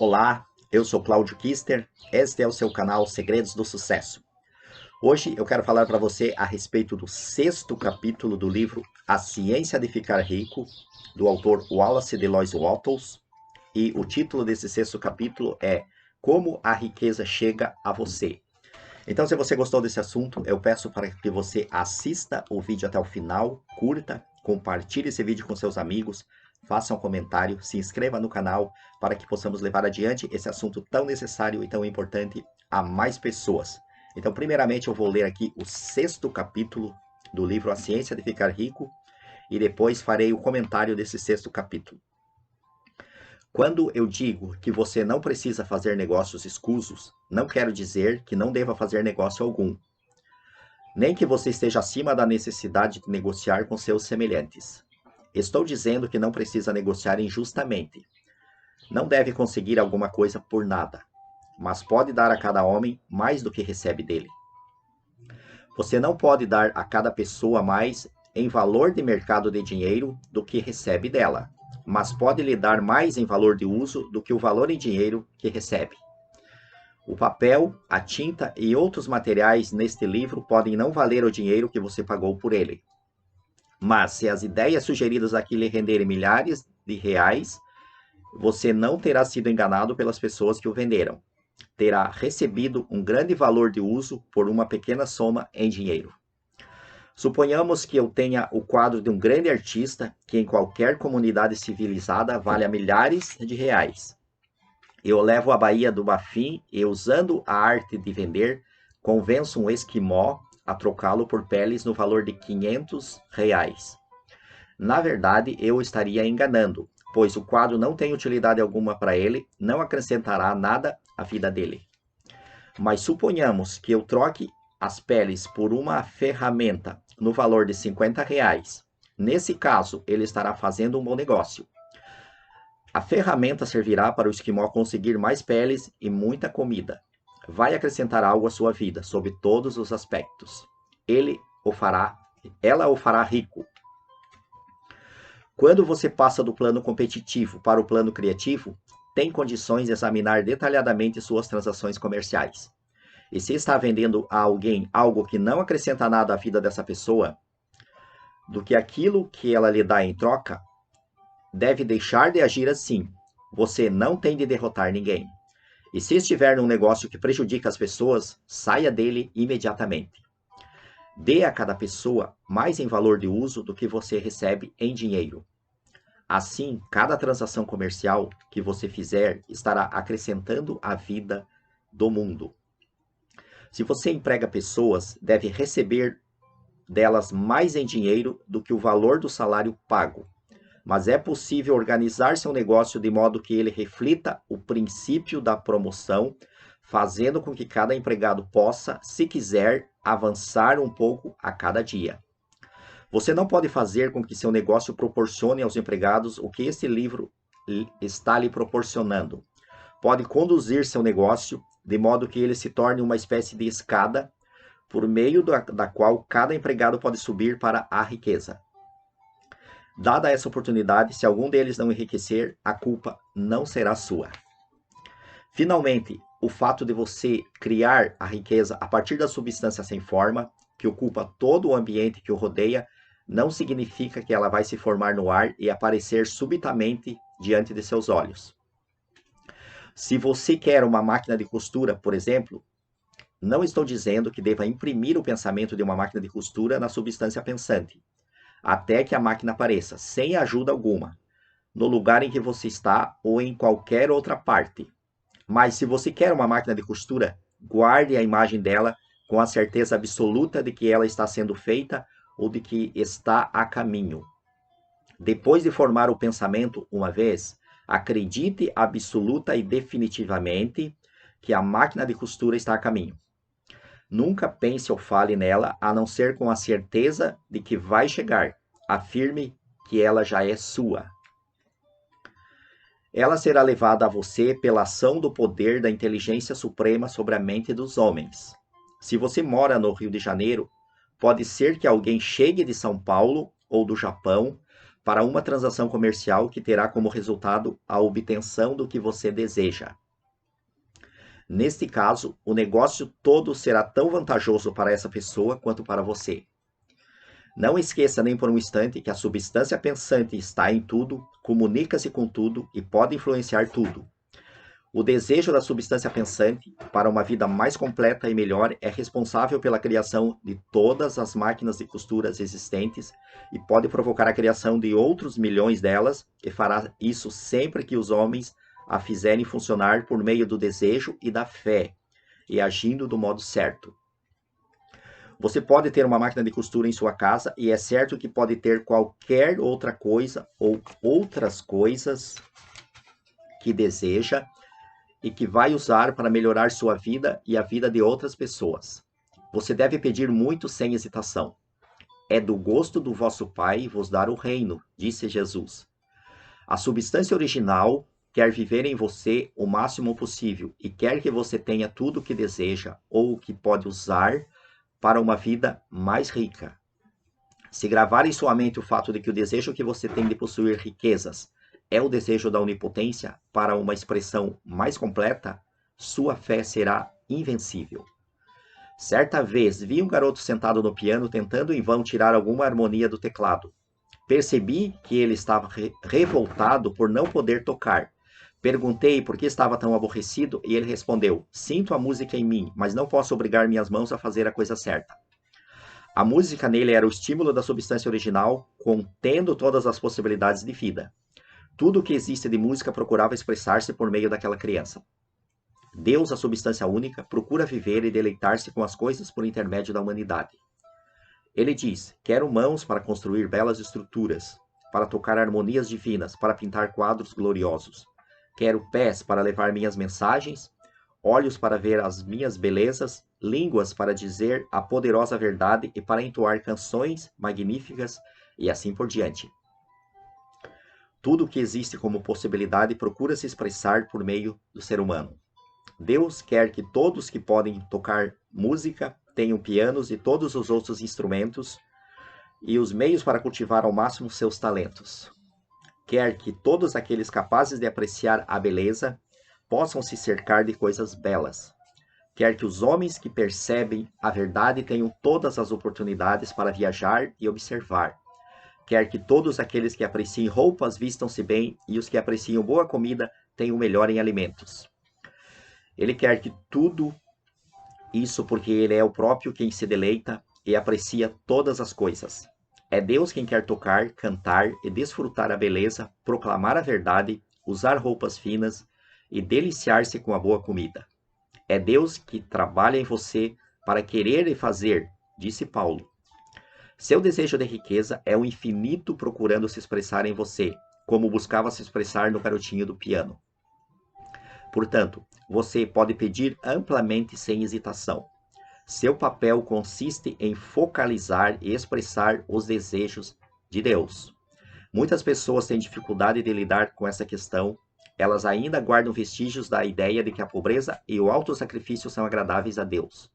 Olá, eu sou Cláudio Kister, este é o seu canal Segredos do Sucesso. Hoje eu quero falar para você a respeito do 6º capítulo do livro A Ciência de Ficar Rico, do autor Wallace Delois Wattles, e o título desse 6º capítulo é Como a Riqueza Chega a Você. Então, se você gostou desse assunto, eu peço para que você assista o vídeo até o final, curta, compartilhe esse vídeo com seus amigos, faça um comentário, se inscreva no canal para que possamos levar adiante esse assunto tão necessário e tão importante a mais pessoas. Então, primeiramente, eu vou ler aqui o 6º capítulo do livro A Ciência de Ficar Rico e depois farei o comentário desse 6º capítulo. Quando eu digo que você não precisa fazer negócios escusos, não quero dizer que não deva fazer negócio algum, nem que você esteja acima da necessidade de negociar com seus semelhantes. Estou dizendo que não precisa negociar injustamente. Não deve conseguir alguma coisa por nada, mas pode dar a cada homem mais do que recebe dele. Você não pode dar a cada pessoa mais em valor de mercado de dinheiro do que recebe dela, mas pode lhe dar mais em valor de uso do que o valor em dinheiro que recebe. O papel, a tinta e outros materiais neste livro podem não valer o dinheiro que você pagou por ele. Mas se as ideias sugeridas aqui lhe renderem milhares de reais, você não terá sido enganado pelas pessoas que o venderam. Terá recebido um grande valor de uso por uma pequena soma em dinheiro. Suponhamos que eu tenha o quadro de um grande artista que em qualquer comunidade civilizada vale milhares de reais. Eu levo à Baía do Bafim e, usando a arte de vender, convenço um esquimó a trocá-lo por peles no valor de 500 reais. Na verdade, eu estaria enganando, pois o quadro não tem utilidade alguma para ele, não acrescentará nada à vida dele. Mas suponhamos que eu troque as peles por uma ferramenta no valor de 50 reais. Nesse caso, ele estará fazendo um bom negócio. A ferramenta servirá para o esquimó conseguir mais peles e muita comida. Vai acrescentar algo à sua vida, sob todos os aspectos. Ela o fará rico. Quando você passa do plano competitivo para o plano criativo, tem condições de examinar detalhadamente suas transações comerciais. E se está vendendo a alguém algo que não acrescenta nada à vida dessa pessoa, do que aquilo que ela lhe dá em troca, deve deixar de agir assim. Você não tem de derrotar ninguém. E se estiver num negócio que prejudica as pessoas, saia dele imediatamente. Dê a cada pessoa mais em valor de uso do que você recebe em dinheiro. Assim, cada transação comercial que você fizer estará acrescentando à vida do mundo. Se você emprega pessoas, deve receber delas mais em dinheiro do que o valor do salário pago. Mas é possível organizar seu negócio de modo que ele reflita o princípio da promoção, fazendo com que cada empregado possa, se quiser, avançar um pouco a cada dia. Você não pode fazer com que seu negócio proporcione aos empregados o que este livro está lhe proporcionando. Pode conduzir seu negócio de modo que ele se torne uma espécie de escada por meio da qual cada empregado pode subir para a riqueza. Dada essa oportunidade, se algum deles não enriquecer, a culpa não será sua. Finalmente, o fato de você criar a riqueza a partir da substância sem forma, que ocupa todo o ambiente que o rodeia, não significa que ela vai se formar no ar e aparecer subitamente diante de seus olhos. Se você quer uma máquina de costura, por exemplo, não estou dizendo que deva imprimir o pensamento de uma máquina de costura na substância pensante, até que a máquina apareça, sem ajuda alguma, no lugar em que você está ou em qualquer outra parte. Mas se você quer uma máquina de costura, guarde a imagem dela com a certeza absoluta de que ela está sendo feita ou de que está a caminho. Depois de formar o pensamento uma vez, acredite absoluta e definitivamente que a máquina de costura está a caminho. Nunca pense ou fale nela a não ser com a certeza de que vai chegar. Afirme que ela já é sua. Ela será levada a você pela ação do poder da inteligência suprema sobre a mente dos homens. Se você mora no Rio de Janeiro, pode ser que alguém chegue de São Paulo ou do Japão para uma transação comercial que terá como resultado a obtenção do que você deseja. Neste caso, o negócio todo será tão vantajoso para essa pessoa quanto para você. Não esqueça nem por um instante que a substância pensante está em tudo, comunica-se com tudo e pode influenciar tudo. O desejo da substância pensante para uma vida mais completa e melhor é responsável pela criação de todas as máquinas de costuras existentes e pode provocar a criação de outros milhões delas, e fará isso sempre que os homens a fizerem funcionar por meio do desejo e da fé, e agindo do modo certo. Você pode ter uma máquina de costura em sua casa e é certo que pode ter qualquer outra coisa ou outras coisas que deseja e que vai usar para melhorar sua vida e a vida de outras pessoas. Você deve pedir muito sem hesitação. É do gosto do vosso Pai vos dar o reino, disse Jesus. A substância original quer viver em você o máximo possível e quer que você tenha tudo o que deseja ou o que pode usar para uma vida mais rica. Se gravar em sua mente o fato de que o desejo que você tem de possuir riquezas é o desejo da onipotência para uma expressão mais completa, sua fé será invencível. Certa vez vi um garoto sentado no piano tentando em vão tirar alguma harmonia do teclado. Percebi que ele estava revoltado por não poder tocar. Perguntei por que estava tão aborrecido e ele respondeu: sinto a música em mim, mas não posso obrigar minhas mãos a fazer a coisa certa. A música nele era o estímulo da substância original, contendo todas as possibilidades de vida. Tudo o que existe de música procurava expressar-se por meio daquela criança. Deus, a substância única, procura viver e deleitar-se com as coisas por intermédio da humanidade. Ele diz: quero mãos para construir belas estruturas, para tocar harmonias divinas, para pintar quadros gloriosos. Quero pés para levar minhas mensagens, olhos para ver as minhas belezas, línguas para dizer a poderosa verdade e para entoar canções magníficas e assim por diante. Tudo o que existe como possibilidade procura se expressar por meio do ser humano. Deus quer que todos que podem tocar música tenham pianos e todos os outros instrumentos e os meios para cultivar ao máximo seus talentos. Quer que todos aqueles capazes de apreciar a beleza possam se cercar de coisas belas. Quer que os homens que percebem a verdade tenham todas as oportunidades para viajar e observar. Quer que todos aqueles que apreciem roupas vistam-se bem e os que apreciam boa comida tenham o melhor em alimentos. Ele quer que tudo isso porque ele é o próprio quem se deleita e aprecia todas as coisas. É Deus quem quer tocar, cantar e desfrutar a beleza, proclamar a verdade, usar roupas finas e deliciar-se com a boa comida. É Deus que trabalha em você para querer e fazer, disse Paulo. Seu desejo de riqueza é o infinito procurando se expressar em você, como buscava se expressar no garotinho do piano. Portanto, você pode pedir amplamente sem hesitação. Seu papel consiste em focalizar e expressar os desejos de Deus. Muitas pessoas têm dificuldade de lidar com essa questão. Elas ainda guardam vestígios da ideia de que a pobreza e o autossacrifício são agradáveis a Deus.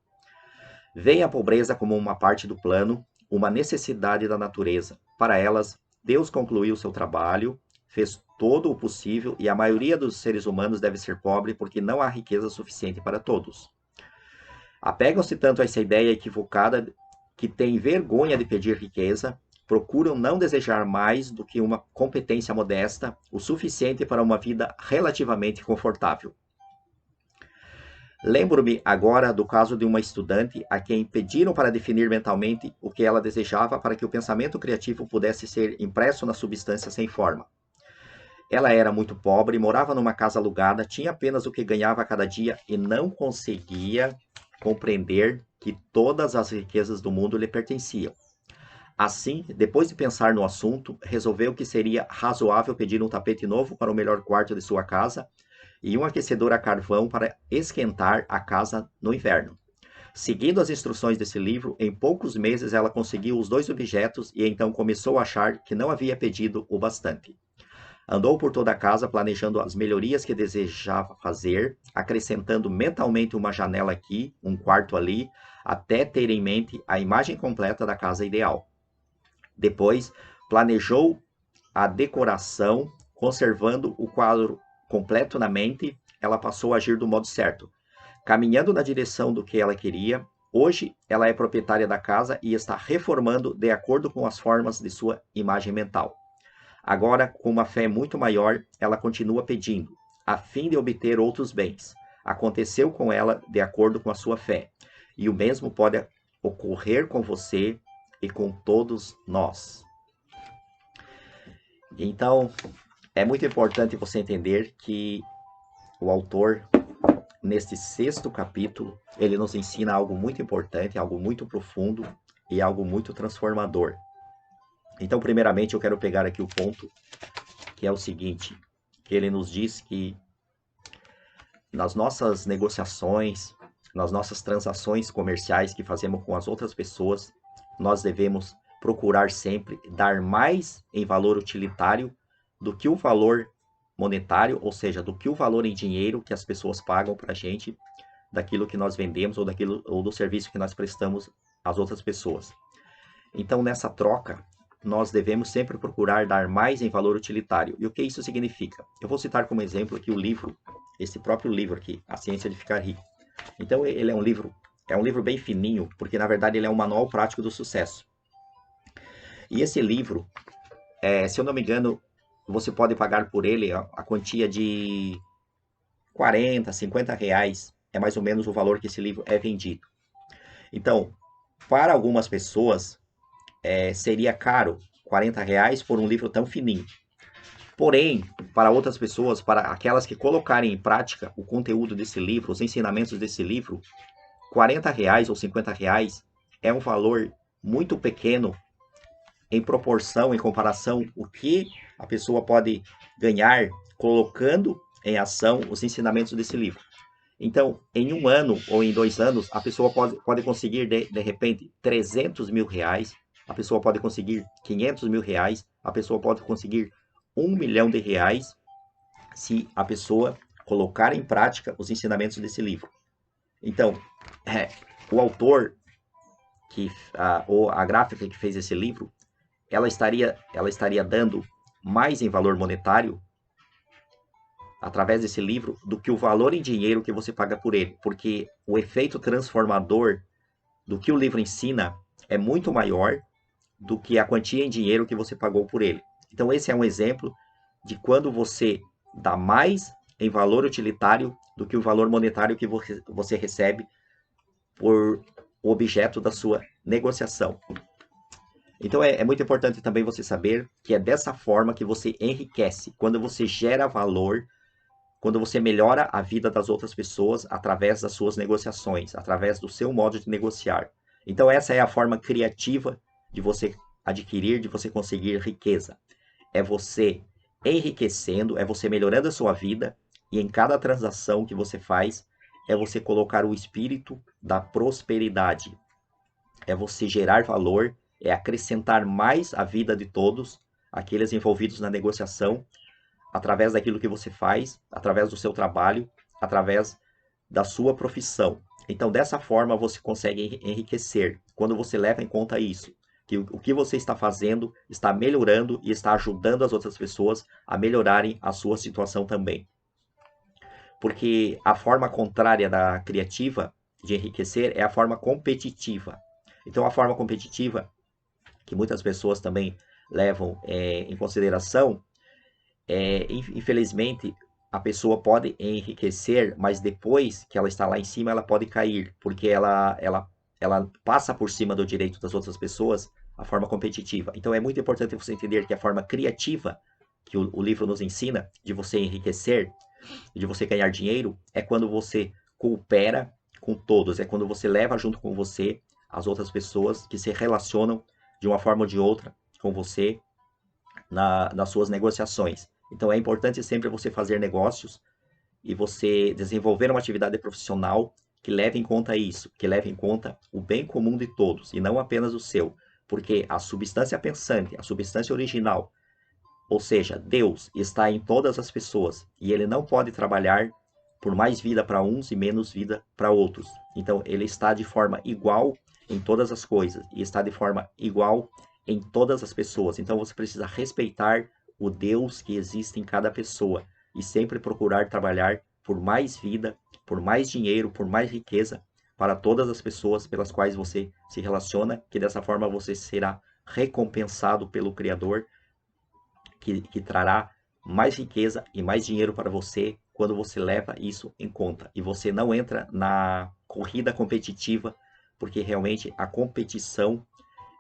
Veem a pobreza como uma parte do plano, uma necessidade da natureza. Para elas, Deus concluiu seu trabalho, fez todo o possível e a maioria dos seres humanos deve ser pobre porque não há riqueza suficiente para todos. Apegam-se tanto a essa ideia equivocada que têm vergonha de pedir riqueza, procuram não desejar mais do que uma competência modesta, o suficiente para uma vida relativamente confortável. Lembro-me agora do caso de uma estudante a quem pediram para definir mentalmente o que ela desejava para que o pensamento criativo pudesse ser impresso na substância sem forma. Ela era muito pobre, morava numa casa alugada, tinha apenas o que ganhava a cada dia e não conseguia compreender que todas as riquezas do mundo lhe pertenciam. Assim, depois de pensar no assunto, resolveu que seria razoável pedir um tapete novo para o melhor quarto de sua casa e um aquecedor a carvão para esquentar a casa no inverno. Seguindo as instruções desse livro, em poucos meses ela conseguiu os dois objetos e então começou a achar que não havia pedido o bastante. Andou por toda a casa planejando as melhorias que desejava fazer, acrescentando mentalmente uma janela aqui, um quarto ali, até ter em mente a imagem completa da casa ideal. Depois, planejou a decoração, conservando o quadro completo na mente, ela passou a agir do modo certo, caminhando na direção do que ela queria. Hoje, ela é proprietária da casa e está reformando de acordo com as formas de sua imagem mental. Agora, com uma fé muito maior, ela continua pedindo, a fim de obter outros bens. Aconteceu com ela de acordo com a sua fé. E o mesmo pode ocorrer com você e com todos nós. Então, é muito importante você entender que o autor, neste 6º capítulo, ele nos ensina algo muito importante, algo muito profundo e algo muito transformador. Então, primeiramente, eu quero pegar aqui o ponto, que é o seguinte, que ele nos diz que nas nossas negociações, nas nossas transações comerciais que fazemos com as outras pessoas, nós devemos procurar sempre dar mais em valor utilitário do que o valor monetário, ou seja, do que o valor em dinheiro que as pessoas pagam para a gente, daquilo que nós vendemos ou do serviço que nós prestamos às outras pessoas. Então, nessa troca, nós devemos sempre procurar dar mais em valor utilitário. E o que isso significa? Eu vou citar como exemplo aqui o livro, esse próprio livro aqui, A Ciência de Ficar Rico. Então, ele é um livro bem fininho, porque na verdade ele é um manual prático do sucesso. E esse livro, se eu não me engano, você pode pagar por ele a quantia de 40, 50 reais, é mais ou menos o valor que esse livro é vendido. Então, para algumas pessoas, seria caro 40 reais por um livro tão fininho. Porém, para outras pessoas, para aquelas que colocarem em prática o conteúdo desse livro, os ensinamentos desse livro, 40 reais ou 50 reais é um valor muito pequeno em proporção, em comparação, o que a pessoa pode ganhar colocando em ação os ensinamentos desse livro. Então, em 1 ano ou em 2 anos, a pessoa pode conseguir, de repente, 300 mil reais, a pessoa pode conseguir 500 mil reais, a pessoa pode conseguir 1 milhão de reais, se a pessoa colocar em prática os ensinamentos desse livro. Então, o autor, ou a gráfica que fez esse livro, ela estaria dando mais em valor monetário através desse livro do que o valor em dinheiro que você paga por ele, porque o efeito transformador do que o livro ensina é muito maior do que a quantia em dinheiro que você pagou por ele. Então esse é um exemplo de quando você dá mais em valor utilitário do que o valor monetário que você recebe por objeto da sua negociação. Então é muito importante também você saber que é dessa forma que você enriquece, quando você gera valor, quando você melhora a vida das outras pessoas através das suas negociações, através do seu modo de negociar. Então essa é a forma criativa de você adquirir, de você conseguir riqueza. É você enriquecendo, é você melhorando a sua vida, e em cada transação que você faz, é você colocar o espírito da prosperidade. É você gerar valor, é acrescentar mais a vida de todos, aqueles envolvidos na negociação, através daquilo que você faz, através do seu trabalho, através da sua profissão. Então, dessa forma, você consegue enriquecer, quando você leva em conta isso, que o que você está fazendo está melhorando e está ajudando as outras pessoas a melhorarem a sua situação também. Porque a forma contrária da criativa de enriquecer é a forma competitiva. Então, a forma competitiva, que muitas pessoas também levam em consideração, infelizmente, a pessoa pode enriquecer, mas depois que ela está lá em cima, ela pode cair, porque ela passa por cima do direito das outras pessoas, a forma competitiva. Então, é muito importante você entender que a forma criativa que o livro nos ensina, de você enriquecer, de você ganhar dinheiro, é quando você coopera com todos, é quando você leva junto com você as outras pessoas que se relacionam de uma forma ou de outra com você nas suas negociações. Então é importante sempre você fazer negócios e você desenvolver uma atividade profissional que leve em conta isso, que leve em conta o bem comum de todos e não apenas o seu, porque a substância pensante, a substância original, ou seja, Deus está em todas as pessoas e ele não pode trabalhar por mais vida para uns e menos vida para outros. Então ele está de forma igual em todas as coisas e está de forma igual em todas as pessoas. Então você precisa respeitar o Deus que existe em cada pessoa e sempre procurar trabalhar por mais vida, por mais dinheiro, por mais riqueza para todas as pessoas pelas quais você se relaciona, que dessa forma você será recompensado pelo Criador, que trará mais riqueza e mais dinheiro para você quando você leva isso em conta. E você não entra na corrida competitiva, porque realmente a competição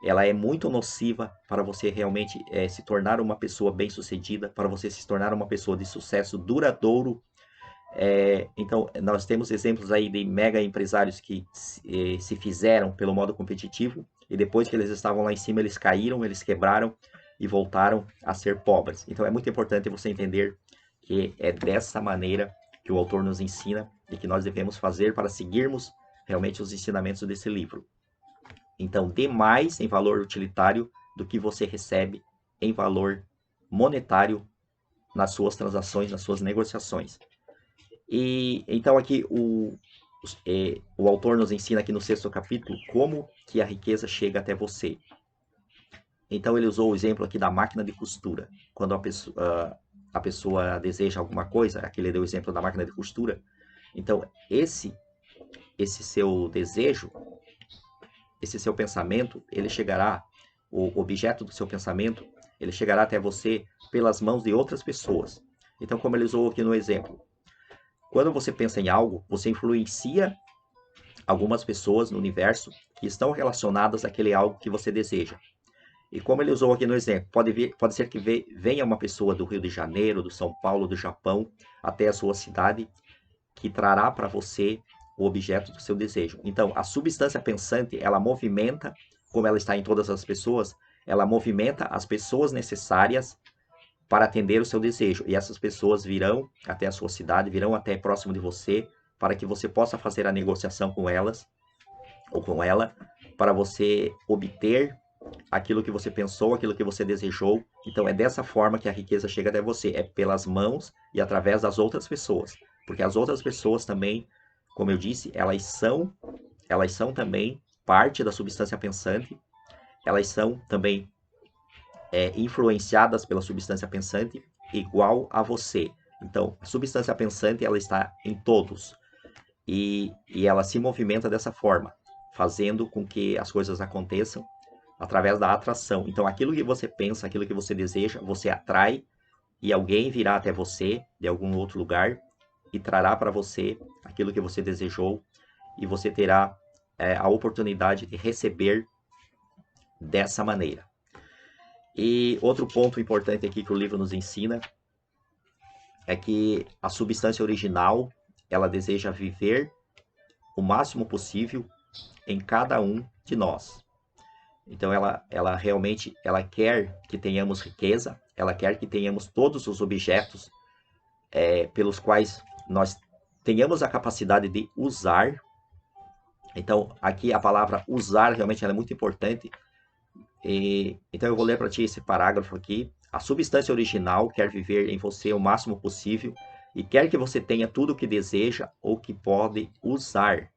ela é muito nociva para você realmente se tornar uma pessoa bem-sucedida, para você se tornar uma pessoa de sucesso duradouro. Então, nós temos exemplos aí de mega empresários que se fizeram pelo modo competitivo e depois que eles estavam lá em cima, eles caíram, eles quebraram e voltaram a ser pobres. Então, é muito importante você entender que é dessa maneira que o autor nos ensina e que nós devemos fazer para seguirmos realmente os ensinamentos desse livro. Então, dê mais em valor utilitário do que você recebe em valor monetário nas suas transações, nas suas negociações. E então aqui o autor nos ensina aqui no 6º capítulo como que a riqueza chega até você. Então ele usou o exemplo aqui da máquina de costura. Quando a pessoa deseja alguma coisa, aqui ele deu o exemplo da máquina de costura. Então esse seu desejo, esse seu pensamento, ele chegará, o objeto do seu pensamento, ele chegará até você pelas mãos de outras pessoas. Então como ele usou aqui no exemplo, quando você pensa em algo, você influencia algumas pessoas no universo que estão relacionadas àquele algo que você deseja. E como ele usou aqui no exemplo, pode ser que venha uma pessoa do Rio de Janeiro, do São Paulo, do Japão, até a sua cidade, que trará para você o objeto do seu desejo. Então, a substância pensante, ela movimenta, como ela está em todas as pessoas, ela movimenta as pessoas necessárias para atender o seu desejo. E essas pessoas virão até a sua cidade, virão até próximo de você, para que você possa fazer a negociação com elas, ou com ela, para você obter aquilo que você pensou, aquilo que você desejou. Então é dessa forma que a riqueza chega até você, é pelas mãos e através das outras pessoas. Porque as outras pessoas também, como eu disse, elas são também parte da substância pensante, elas são também influenciadas pela substância pensante igual a você. Então, a substância pensante ela está em todos e ela se movimenta dessa forma, fazendo com que as coisas aconteçam através da atração. Então, aquilo que você pensa, aquilo que você deseja, você atrai e alguém virá até você de algum outro lugar e trará para você aquilo que você desejou e você terá a oportunidade de receber dessa maneira. E outro ponto importante aqui que o livro nos ensina é que a substância original, ela deseja viver o máximo possível em cada um de nós. Então ela realmente ela quer que tenhamos riqueza, ela quer que tenhamos todos os objetos pelos quais nós tenhamos a capacidade de usar. Então aqui a palavra usar realmente ela é muito importante. Então eu vou ler para ti esse parágrafo aqui. A substância original quer viver em você o máximo possível e quer que você tenha tudo o que deseja ou que pode usar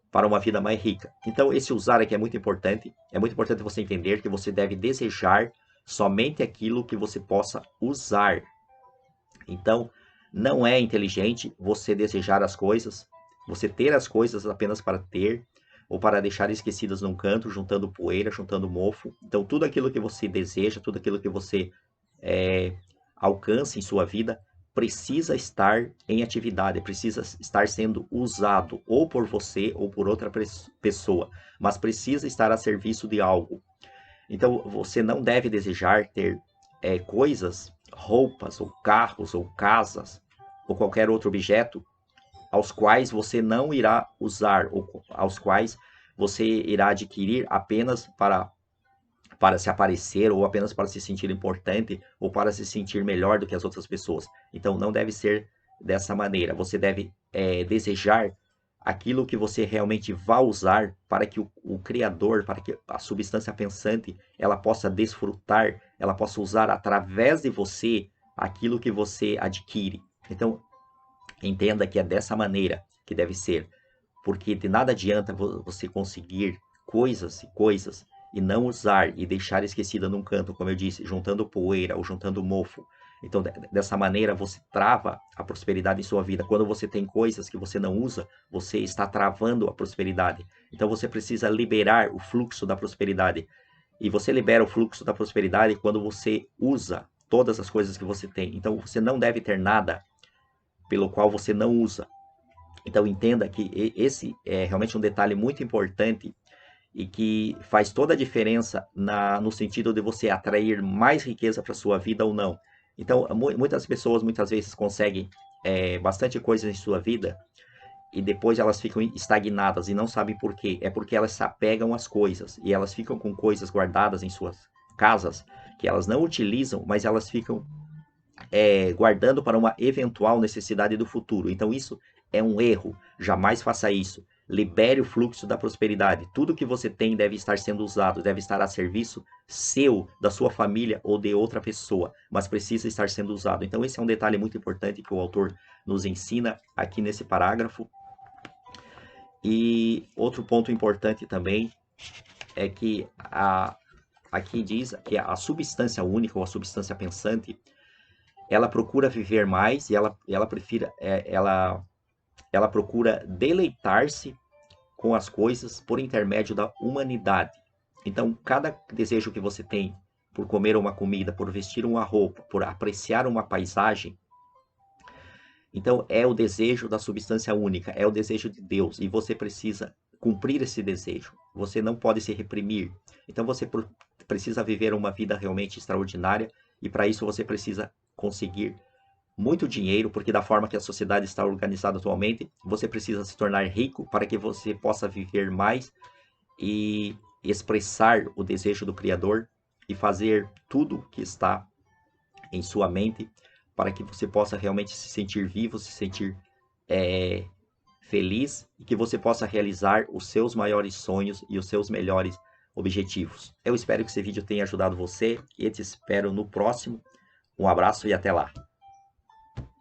para uma vida mais rica. Então esse usar aqui é muito importante. É muito importante você entender que você deve desejar somente aquilo que você possa usar. Então não é inteligente você desejar as coisas, você ter as coisas apenas para ter, ou para deixar esquecidas num canto, juntando poeira, juntando mofo. Então, tudo aquilo que você deseja, tudo aquilo que você alcance em sua vida, precisa estar em atividade, precisa estar sendo usado, ou por você, ou por outra pessoa, mas precisa estar a serviço de algo. Então, você não deve desejar ter coisas, roupas, ou carros, ou casas, ou qualquer outro objeto, aos quais você não irá usar, ou aos quais você irá adquirir apenas para se aparecer, ou apenas para se sentir importante, ou para se sentir melhor do que as outras pessoas. Então, não deve ser dessa maneira. Você deve desejar aquilo que você realmente vai usar para que o Criador, para que a substância pensante, ela possa desfrutar, ela possa usar através de você aquilo que você adquire. Então, entenda que é dessa maneira que deve ser, porque de nada adianta você conseguir coisas e coisas e não usar e deixar esquecida num canto, como eu disse, juntando poeira ou juntando mofo. Então, dessa maneira, você trava a prosperidade em sua vida. Quando você tem coisas que você não usa, você está travando a prosperidade. Então, você precisa liberar o fluxo da prosperidade. E você libera o fluxo da prosperidade quando você usa todas as coisas que você tem. Então, você não deve ter nada pelo qual você não usa. Então, entenda que esse é realmente um detalhe muito importante e que faz toda a diferença no sentido de você atrair mais riqueza para sua vida ou não. Então, muitas pessoas muitas vezes conseguem bastante coisa em sua vida e depois elas ficam estagnadas e não sabem por quê. É porque elas se apegam às coisas e elas ficam com coisas guardadas em suas casas que elas não utilizam, mas elas ficam guardando para uma eventual necessidade do futuro. Então, isso é um erro. Jamais faça isso. Libere o fluxo da prosperidade. Tudo que você tem deve estar sendo usado, deve estar a serviço seu, da sua família ou de outra pessoa, mas precisa estar sendo usado. Então, esse é um detalhe muito importante que o autor nos ensina aqui nesse parágrafo. E outro ponto importante também é que aqui diz que a substância única ou a substância pensante, ela procura viver mais e ela procura deleitar-se com as coisas por intermédio da humanidade. Então, cada desejo que você tem por comer uma comida, por vestir uma roupa, por apreciar uma paisagem, então é o desejo da substância única, é o desejo de Deus, e você precisa cumprir esse desejo. Você não pode se reprimir. Então você precisa viver uma vida realmente extraordinária, e para isso você precisa conseguir muito dinheiro, porque da forma que a sociedade está organizada atualmente, você precisa se tornar rico para que você possa viver mais e expressar o desejo do Criador e fazer tudo que está em sua mente para que você possa realmente se sentir vivo, se sentir feliz e que você possa realizar os seus maiores sonhos e os seus melhores objetivos. Eu espero que esse vídeo tenha ajudado você e te espero no próximo. Um abraço e até lá!